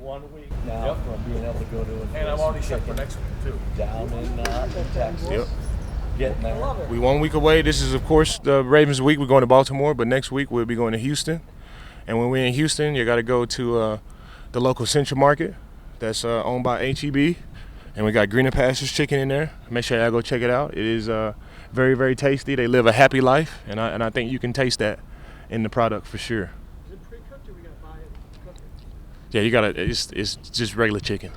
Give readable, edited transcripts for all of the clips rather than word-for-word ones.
1 week now from being able to go to a And I'm already set for next week, too. down in Texas. Yep. Getting there. We 1 week away. This is, of course, the Ravens week. We're going to Baltimore, but next week we'll be going to Houston. And when we're in Houston, you got to go to the local Central Market that's owned by HEB. And we got Greener Pastures chicken in there. Make sure y'all go check it out. It is very, very tasty. They live a happy life, and I think you can taste that in the product for sure. Is it pre-cooked or we gotta buy it cooked? Yeah, you gotta. It's just regular chicken.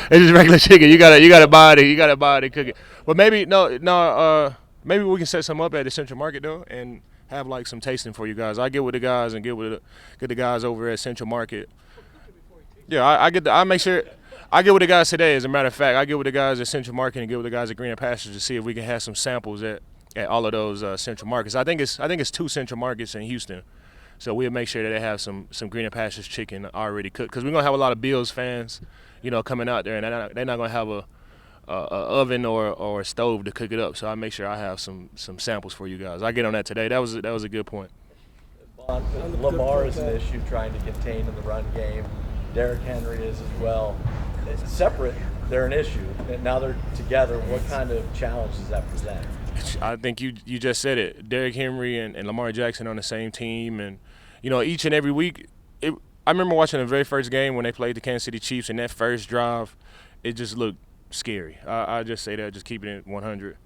It's just regular chicken. You gotta buy it. You gotta buy it and cook it. But maybe maybe we can set some up at the Central Market though, and have like some tasting for you guys. I get with the guys and get the guys over at Central Market. Yeah, I make sure. I get with the guys today. As a matter of fact, I get with the guys at Central Market and get with the guys at Greener Pastures to see if we can have some samples at all of those Central Markets. I think it's 2 Central Markets in Houston, so we'll make sure that they have some Greener Pastures chicken already cooked, because we're gonna have a lot of Bills fans, coming out there, and they're not gonna have a oven or a stove to cook it up. So I make sure I have some samples for you guys. I get on that today. That was a good point. Lamar is an issue trying to contain in the run game. Derrick Henry is as well. It's separate, they're an issue. And now they're together. What kind of challenge does that present? I think you just said it. Derrick Henry and Lamar Jackson on the same team, and each and every week. I remember watching the very first game when they played the Kansas City Chiefs, and that first drive, it just looked scary. I just say that, just keeping it 100.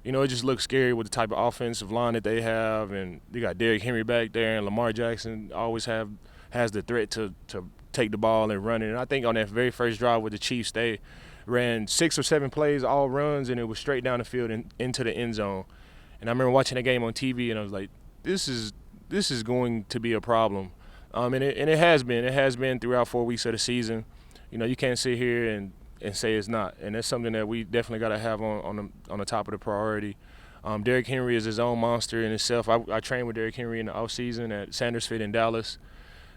It just looks scary with the type of offensive line that they have, and you got Derrick Henry back there, and Lamar Jackson always has the threat to take the ball and run it. And I think on that very first drive with the Chiefs, they ran 6 or 7 plays, all runs, and it was straight down the field and into the end zone. And I remember watching the game on TV, and I was like, this is going to be a problem. And it has been. It has been throughout 4 weeks of the season. You can't sit here and say it's not. And that's something that we definitely got to have on the top of the priority. Derrick Henry is his own monster in itself. I trained with Derrick Henry in the offseason at Sanders Fit in Dallas.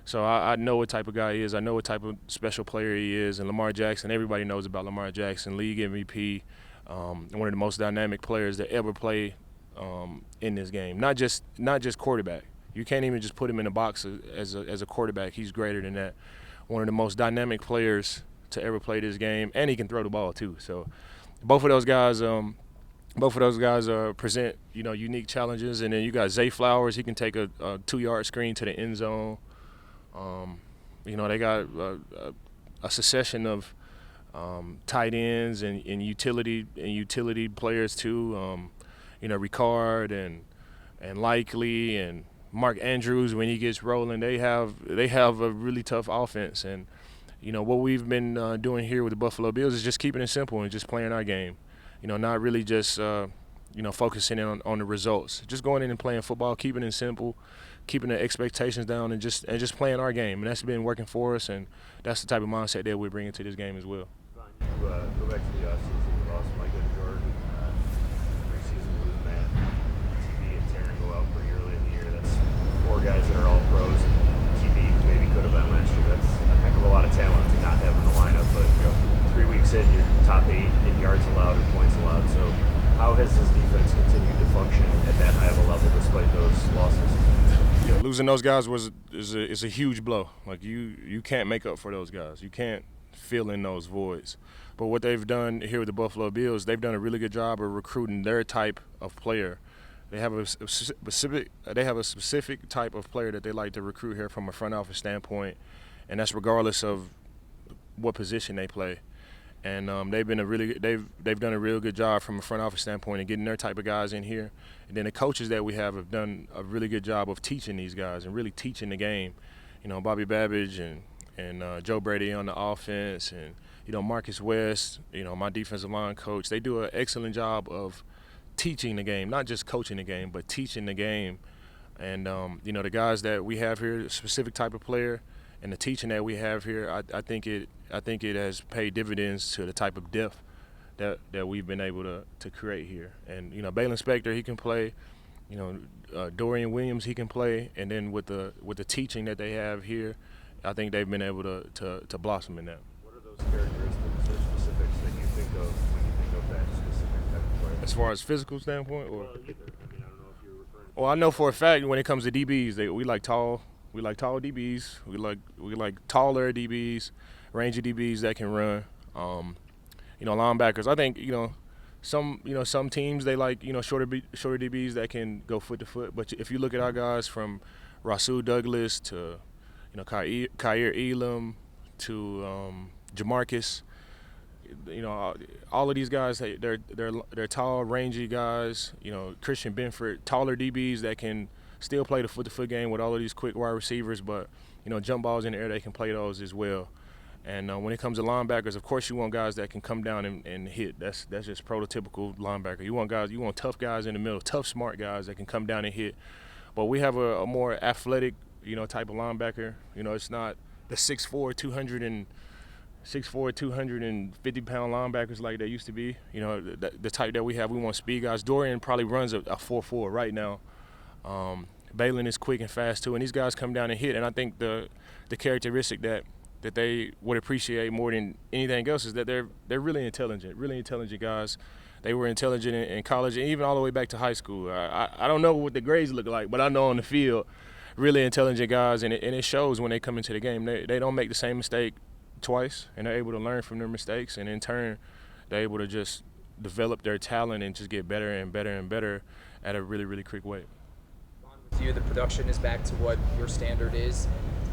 So I know what type of guy he is. I know what type of special player he is. And Lamar Jackson, everybody knows about Lamar Jackson, league MVP, one of the most dynamic players that ever play in this game. Not just quarterback. You can't even just put him in a box as a quarterback. He's greater than that. One of the most dynamic players to ever play this game, and he can throw the ball too. So both of those guys present unique challenges. And then you got Zay Flowers. He can take a 2-yard screen to the end zone. They got a succession of tight ends and utility players too. Ricard and Likely and Mark Andrews, when he gets rolling, they have a really tough offense. And what we've been doing here with the Buffalo Bills is just keeping it simple and just playing our game. Not really just focusing in on the results. Just going in and playing football, keeping it simple, keeping the expectations down, and just playing our game. And that's been working for us, and that's the type of mindset that we're bringing to this game as well. You go back to the offseason, you lost Micah Jordan, preseason losing that. TB and Taryn go out pretty early in the year. That's 4 guys that are all pros, and TB maybe could have been last year. That's a heck of a lot of talent to not have in the lineup. But 3 weeks in, you're top 8 in yards allowed and points allowed. So how has this defense continued to function at that high of a level despite those losses? Yeah, losing those guys is a huge blow. Like you can't make up for those guys. You can't fill in those voids. But what they've done here with the Buffalo Bills, they've done a really good job of recruiting their type of player. They have a specific type of player that they like to recruit here from a front office standpoint, and that's regardless of what position they play. And they've done a real good job from a front office standpoint of getting their type of guys in here. And then the coaches that we have done a really good job of teaching these guys and really teaching the game. Bobby Babbage and Joe Brady on the offense, and Marcus West, my defensive line coach. They do an excellent job of teaching the game, not just coaching the game, but teaching the game. And the guys that we have here, a specific type of player, and the teaching that we have here, I think it has paid dividends to the type of depth that we've been able to create here. And Baylon Spector, he can play. Dorian Williams, he can play. And then with the teaching that they have here, I think they've been able to blossom in that. What are those characteristics or specifics that you think of when you think of that specific type of player? As far as physical standpoint, or? Well, either. I don't know if you're referring to. Well, I know for a fact when it comes to DBs, we like tall We like tall DBs. We like taller DBs, rangy DBs that can run. Linebackers. I think some teams they like shorter DBs that can go foot to foot. But if you look at our guys from Rasul Douglas to Kyer Elam to Jamarcus, all of these guys they're tall, rangy guys. Christian Benford, taller DBs that can still play the foot to foot game with all of these quick wide receivers, but jump balls in the air they can play those as well. And when it comes to linebackers, of course you want guys that can come down and hit. That's just prototypical linebacker. You want tough guys in the middle, tough, smart guys that can come down and hit. But we have a more athletic, type of linebacker. It's not the 6'4", 250-pound linebackers like they used to be. The type that we have, we want speed guys. Dorian probably runs a 4.4 right now. Baylon is quick and fast too, and these guys come down and hit. And I think the characteristic that they would appreciate more than anything else is that they're really intelligent guys. They were intelligent in college and even all the way back to high school. I don't know what the grades look like, but I know on the field, really intelligent guys, and it shows when they come into the game. They don't make the same mistake twice, and they're able to learn from their mistakes, and in turn, they're able to just develop their talent and just get better and better and better at a really, really quick way. With you, the production is back to what your standard is.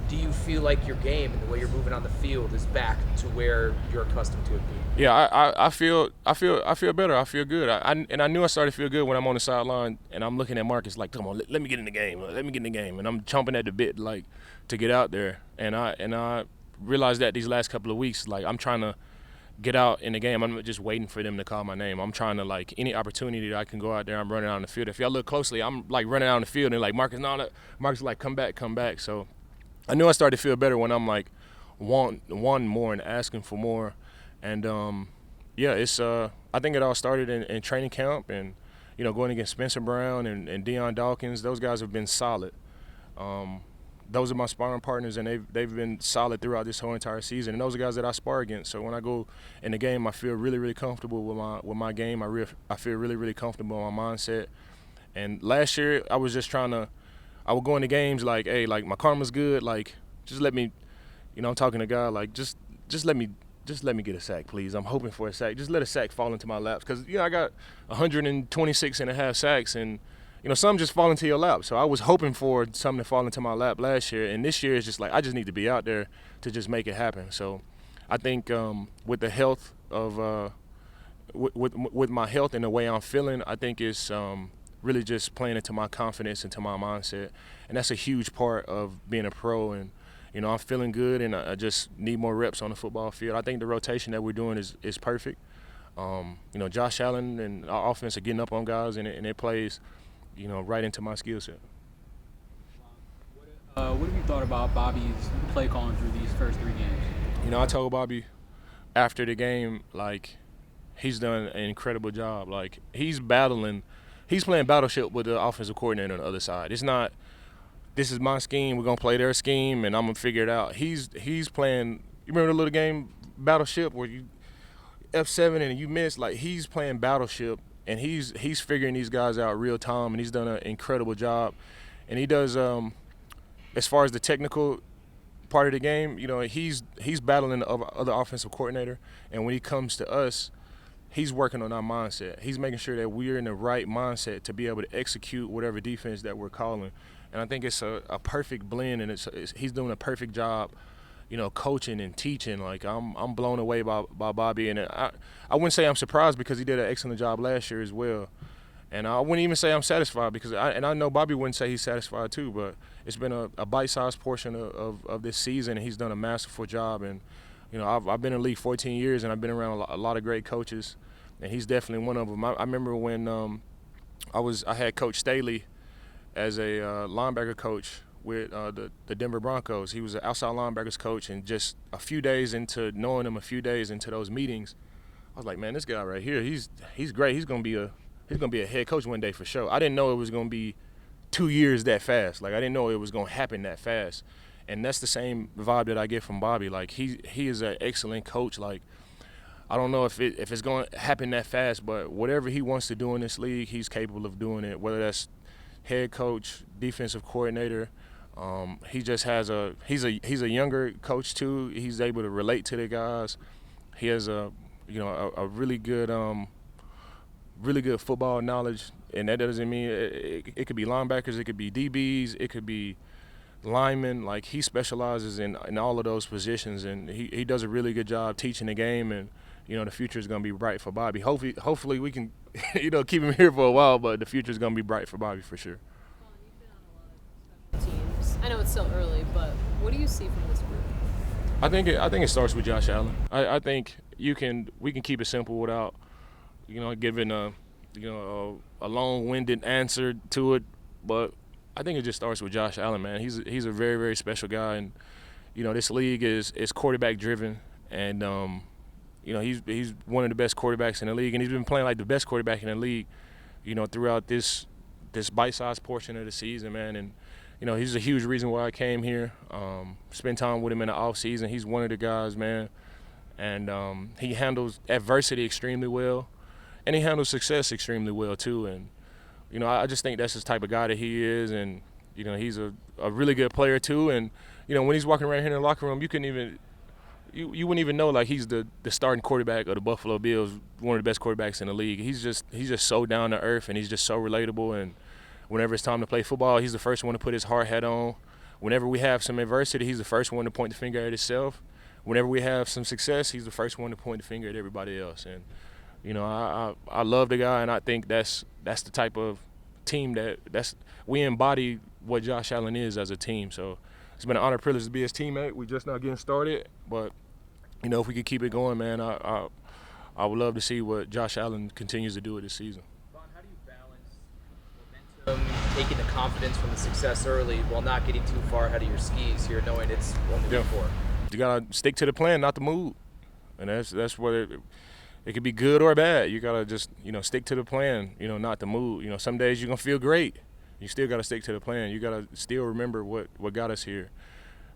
Do you feel like your game and the way you're moving on the field is back to where you're accustomed to it being? Yeah, I feel better. I feel good. I knew I started to feel good when I'm on the sideline and I'm looking at Marcus like, come on, let me get in the game. Let me get in the game. And I'm chomping at the bit like to get out there. And I realized that these last couple of weeks, like I'm trying to get out in the game. I'm not just waiting for them to call my name. I'm trying to, like, any opportunity that I can go out there, I'm running out on the field. If y'all look closely, I'm like running out on the field and like Marcus is like, come back. So I knew I started to feel better when I'm like wanting more and asking for more. And it's I think it all started in training camp and going against Spencer Brown and Deion Dawkins. Those guys have been solid. Those are my sparring partners, and they've been solid throughout this whole entire season. And those are guys that I spar against. So when I go in the game, I feel really, really comfortable with my game. I feel really, really comfortable with my mindset. And last year, I was just I would go into games like, hey, like my karma's good. Like, just let me, I'm talking to God, like, just let me get a sack, please. I'm hoping for a sack. Just let a sack fall into my laps. Because, I got 126 and a half sacks, and some just fall into your lap. So I was hoping for something to fall into my lap last year. And this year it's just like I just need to be out there to just make it happen. So I think with the health of with my health and the way I'm feeling, I think it's really just playing into my confidence and to my mindset. And that's a huge part of being a pro. And, I'm feeling good, and I just need more reps on the football field. I think the rotation that we're doing is perfect. Josh Allen and our offense are getting up on guys, and it plays – right into my skill set. What have you thought about Bobby's play calling through these first 3 games? I told Bobby after the game, like, he's done an incredible job. Like, he's playing battleship with the offensive coordinator on the other side. It's not, this is my scheme, we're going to play their scheme, and I'm going to figure it out. He's playing, you remember the little game, Battleship, where you F7 and you miss? Like, he's playing battleship. And he's figuring these guys out real time, and he's done an incredible job. And he does, as far as the technical part of the game, he's battling the other offensive coordinator. And when he comes to us, he's working on our mindset. He's making sure that we're in the right mindset to be able to execute whatever defense that we're calling. And I think it's a perfect blend, and he's doing a perfect job, coaching and teaching. Like, I'm blown away by Bobby, and I wouldn't say I'm surprised because he did an excellent job last year as well. And I wouldn't even say I'm satisfied because I know Bobby wouldn't say he's satisfied too, but it's been a bite-sized portion of this season, and he's done a masterful job. And I've been in the league 14 years, and I've been around a lot of great coaches, and he's definitely one of them. I remember when I had Coach Staley as a linebacker coach with the Denver Broncos. He was an outside linebackers coach, and just a few days into knowing him, a few days into those meetings, I was like, man, this guy right here, he's great. He's gonna be a head coach one day for sure. I didn't know it was gonna be 2 years that fast. Like, I didn't know it was gonna happen that fast. And that's the same vibe that I get from Bobby. Like, he is an excellent coach. Like, I don't know if it's gonna happen that fast, but whatever he wants to do in this league, he's capable of doing it. Whether that's head coach, defensive coordinator, He just has he's a younger coach too. He's able to relate to the guys. He has a really good football knowledge, and that doesn't mean it could be linebackers, it could be DBs, it could be linemen. Like, he specializes in all of those positions, and he does a really good job teaching the game. And the future is going to be bright for Bobby. Hopefully we can keep him here for a while, but the future is going to be bright for Bobby for sure. Teams. I know it's still early, but what do you see from this group? I think it starts with Josh Allen. I think we can keep it simple without giving a long-winded answer to it, but I think it just starts with Josh Allen, man. He's a very, very special guy, and this league is quarterback driven, and he's one of the best quarterbacks in the league, and he's been playing like the best quarterback in the league throughout this bite-sized portion of the season, man. And he's a huge reason why I came here. Spend time with him in the off season. He's one of the guys, man, and he handles adversity extremely well, and he handles success extremely well too. And I just think that's the type of guy that he is, and he's a really good player too. And when he's walking around here in the locker room, you wouldn't even know, like, he's the starting quarterback of the Buffalo Bills, one of the best quarterbacks in the league. He's just so down to earth, and he's just so relatable. And whenever it's time to play football, he's the first one to put his hard hat on. Whenever we have some adversity, he's the first one to point the finger at himself. Whenever we have some success, he's the first one to point the finger at everybody else. And I love the guy, and I think that's the type of team we embody what Josh Allen is as a team. So it's been an honor, privilege to be his teammate. We're just not getting started, but if we could keep it going, man, I would love to see what Josh Allen continues to do this season. Von, how do you balance momentum, taking the confidence from the success early while not getting too far ahead of your skis here, knowing it's only week 4? You gotta stick to the plan, not the mood, and that's whether it could be good or bad. You gotta just stick to the plan, not the mood. Some days you're gonna feel great. You still gotta stick to the plan. You gotta still remember what got us here.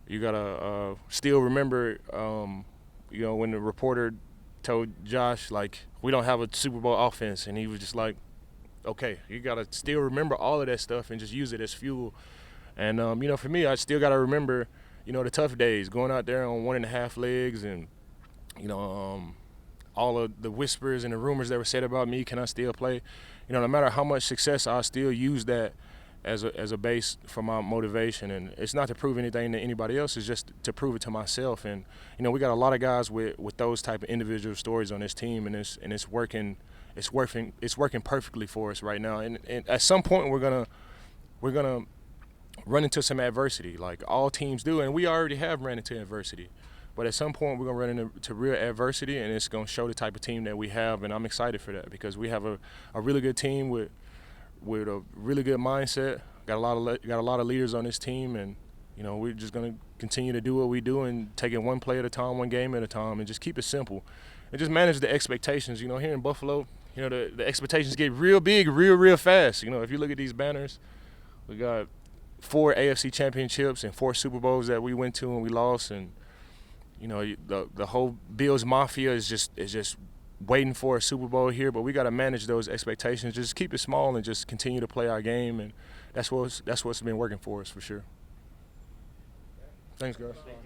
You gotta still remember, when the reporter told Josh, like, we don't have a Super Bowl offense, and he was just like, okay, you gotta still remember all of that stuff and just use it as fuel. And for me, I still gotta remember, the tough days, going out there on 1.5 legs, and all of the whispers and the rumors that were said about me. Can I still play? No matter how much success, I still use that as a base for my motivation. And it's not to prove anything to anybody else, it's just to prove it to myself. And we got a lot of guys with those type of individual stories on this team, and it's working perfectly for us right now. And at some point we're gonna run into some adversity, like all teams do, and we already have ran into adversity. But at some point, we're going to run into real adversity, and it's going to show the type of team that we have, and I'm excited for that because we have a really good team with a really good mindset. Got a lot of leaders on this team, and we're just going to continue to do what we do and take it one play at a time, one game at a time, and just keep it simple and just manage the expectations. Here in Buffalo, the expectations get real big, real fast. If you look at these banners, we got 4 AFC championships and 4 Super Bowls that we went to and we lost, and the whole Bills Mafia is just waiting for a Super Bowl here, but we got to manage those expectations. Just keep it small and just continue to play our game, and that's what's been working for us for sure. Thanks, guys.